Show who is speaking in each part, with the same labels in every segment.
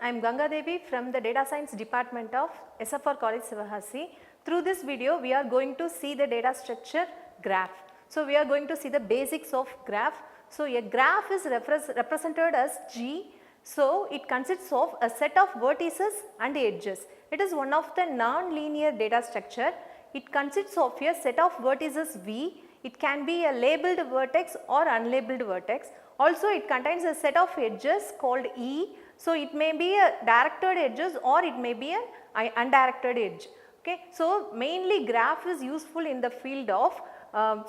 Speaker 1: I am Ganga Devi from the Data Science Department of SFR College Sivahasi. Through this video, we are going to see the data structure graph. So, we are going to see the basics of graph. So, a graph is represented as G. So, it consists of a set of vertices and edges. It is one of the non-linear data structure. It consists of a set of vertices V. It can be a labeled vertex or unlabeled vertex. Also, it contains a set of edges called E. So, it may be a directed edges or it may be an undirected edge. Okay. So, mainly graph is useful in the field of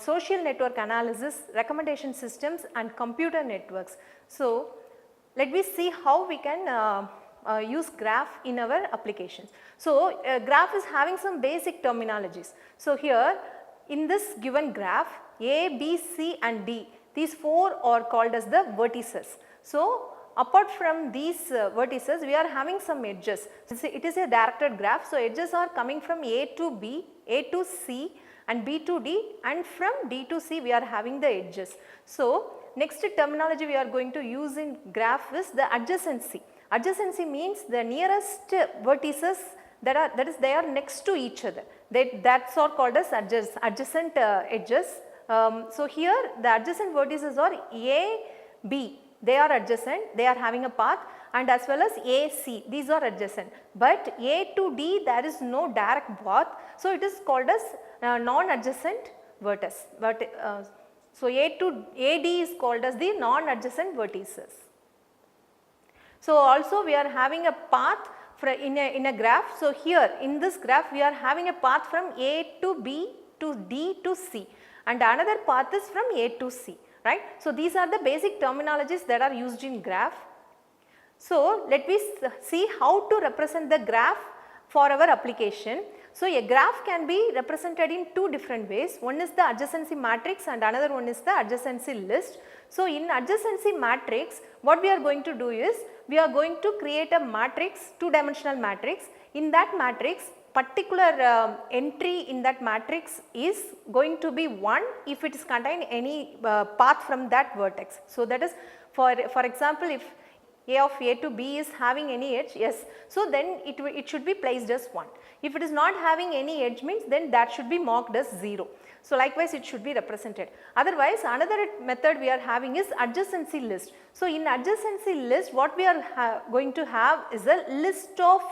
Speaker 1: social network analysis, recommendation systems and computer networks. So, let me see how we can use graph in our applications. So, graph is having some basic terminologies. So, here in this given graph A, B, C and D, these four are called as the vertices. So, apart from these vertices, we are having some edges. It is a directed graph. So, edges are coming from A to B, A to C and B to D, and from D to C we are having the edges. So, next terminology we are going to use in graph is the adjacency. Adjacency means the nearest vertices that is they are next to each other. That's are called as adjacent edges. So, here the adjacent vertices are A, B, they are adjacent, they are having a path, and as well as A, C, these are adjacent. But A to D there is no direct path, so it is called as non-adjacent vertex. So, A to AD is called as the non-adjacent vertices. So, also we are having a path in a graph. So, here in this graph we are having a path from A to B to D to C, and another path is from A to C, right. So, these are the basic terminologies that are used in graph. So, let me see how to represent the graph for our application. So, a graph can be represented in two different ways. One is the adjacency matrix and another one is the adjacency list. So, in adjacency matrix, what we are going to do is we are going to create a matrix, two-dimensional matrix. In that matrix, particular entry in that matrix is going to be 1 if it is contain any path from that vertex. So, that is for example, if A of A to B is having any edge, yes, so then it should be placed as 1. If it is not having any edge means then that should be marked as 0. So, likewise it should be represented. Otherwise, another method we are having is adjacency list. So, in adjacency list what we are going to have is a list of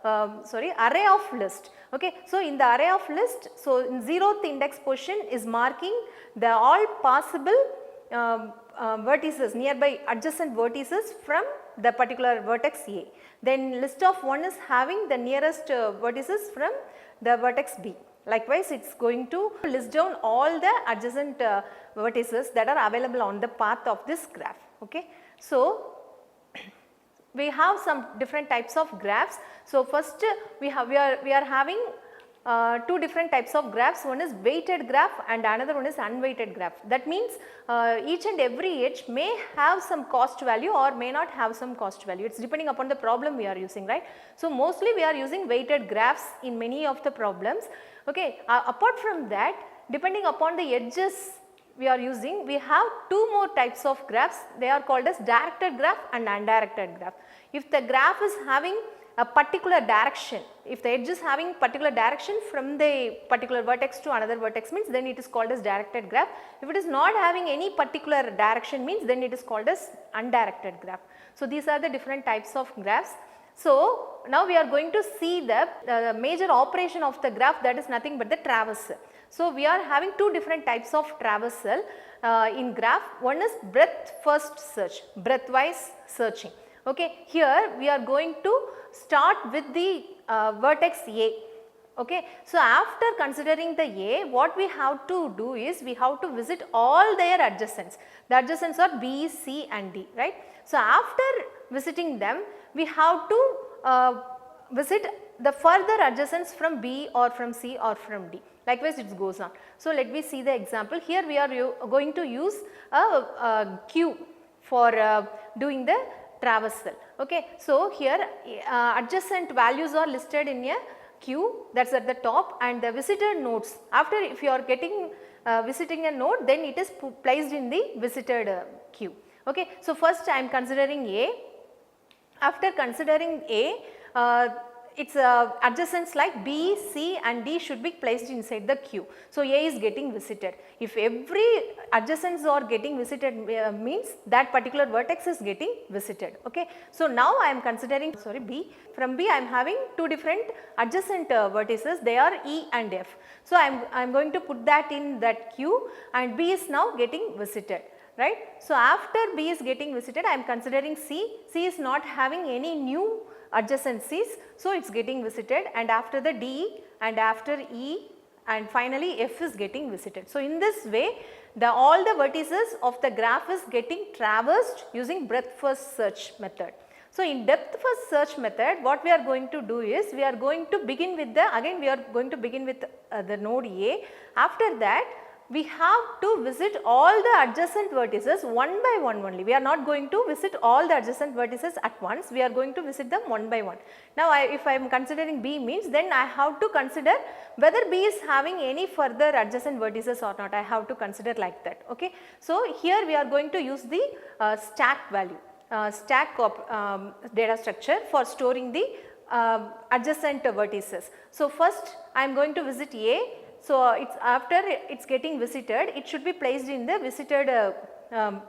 Speaker 1: array of list. Okay. So, in the array of list, so in 0th index position is marking the all possible vertices, nearby adjacent vertices from the particular vertex A. Then list of 1 is having the nearest vertices from the vertex B. Likewise, it is going to list down all the adjacent vertices that are available on the path of this graph. Okay. So, we have some different types of graphs. So, first we are having two different types of graphs. One is weighted graph and another one is unweighted graph. That means each and every edge may have some cost value or may not have some cost value. It is depending upon the problem we are using, right. So, mostly we are using weighted graphs in many of the problems. Okay. Apart from that, depending upon the edges we are using, we have two more types of graphs. They are called as directed graph and undirected graph. If the graph is having a particular direction, if the edge is having particular direction from the particular vertex to another vertex means then it is called as directed graph. If it is not having any particular direction means then it is called as undirected graph. So, these are the different types of graphs. So, now we are going to see the major operation of the graph, that is nothing but the traversal. So, we are having two different types of traversal in graph. One is breadth first search, breadth-wise searching. Okay. Here we are going to start with the vertex A. Okay. So, after considering the A, what we have to do is we have to visit all their adjacents. The adjacents are B, C and D, right. So, after visiting them, we have to visit the further adjacents from B or from C or from D. Likewise, it goes on. So, let me see the example. Here we are going to use a queue for doing the traversal. Okay. So, here adjacent values are listed in a queue, that is at the top, and the visited nodes, after if you are getting visiting a node, then it is placed in the visited queue. Okay. So, first I am considering A. After considering A, its adjacents like B, C and D should be placed inside the queue. So, A is getting visited. If every adjacents are getting visited means that particular vertex is getting visited. Okay. So, now I am considering B. From B I am having two different adjacent vertices, they are E and F. So, I am going to put that in that queue and B is now getting visited. Right. So, after B is getting visited I am considering C. C is not having any new adjacencies. So, it is getting visited and after the D and after E and finally F is getting visited. So, in this way all the vertices of the graph is getting traversed using breadth first search method. So, in depth first search method what we are going to do is we are going to begin with the node A. After that we have to visit all the adjacent vertices one by one only. We are not going to visit all the adjacent vertices at once, we are going to visit them one by one. Now, if I am considering B means then I have to consider whether B is having any further adjacent vertices or not, I have to consider like that. Okay. So, here we are going to use the stack value, stack data structure for storing the adjacent vertices. So, first I am going to visit A. So, it's after it's getting visited, it should be placed in the visited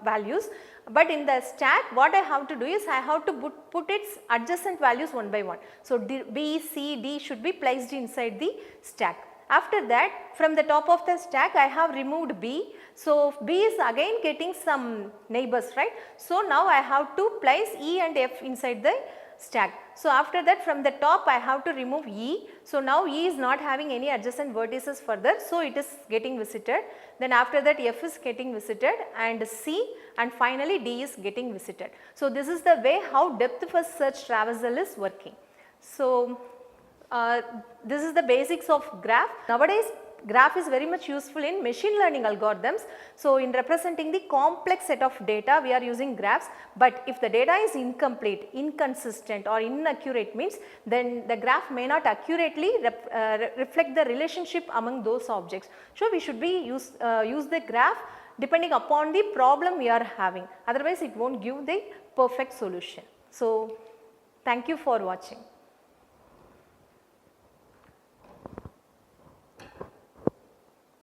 Speaker 1: values, but in the stack what I have to do is I have to put its adjacent values one by one. So, B, C, D should be placed inside the stack. After that from the top of the stack I have removed B. So, B is again getting some neighbors, right. So, now I have to place E and F inside the stack. So, after that from the top I have to remove E. So, now E is not having any adjacent vertices further. So, it is getting visited. Then after that F is getting visited and C and finally D is getting visited. So, this is the way how depth first search traversal is working. So, this is the basics of graph. Nowadays graph is very much useful in machine learning algorithms. So, in representing the complex set of data we are using graphs, but if the data is incomplete, inconsistent or inaccurate means then the graph may not accurately reflect the relationship among those objects. So, we should be use the graph depending upon the problem we are having, otherwise it will not give the perfect solution. So, thank you for watching.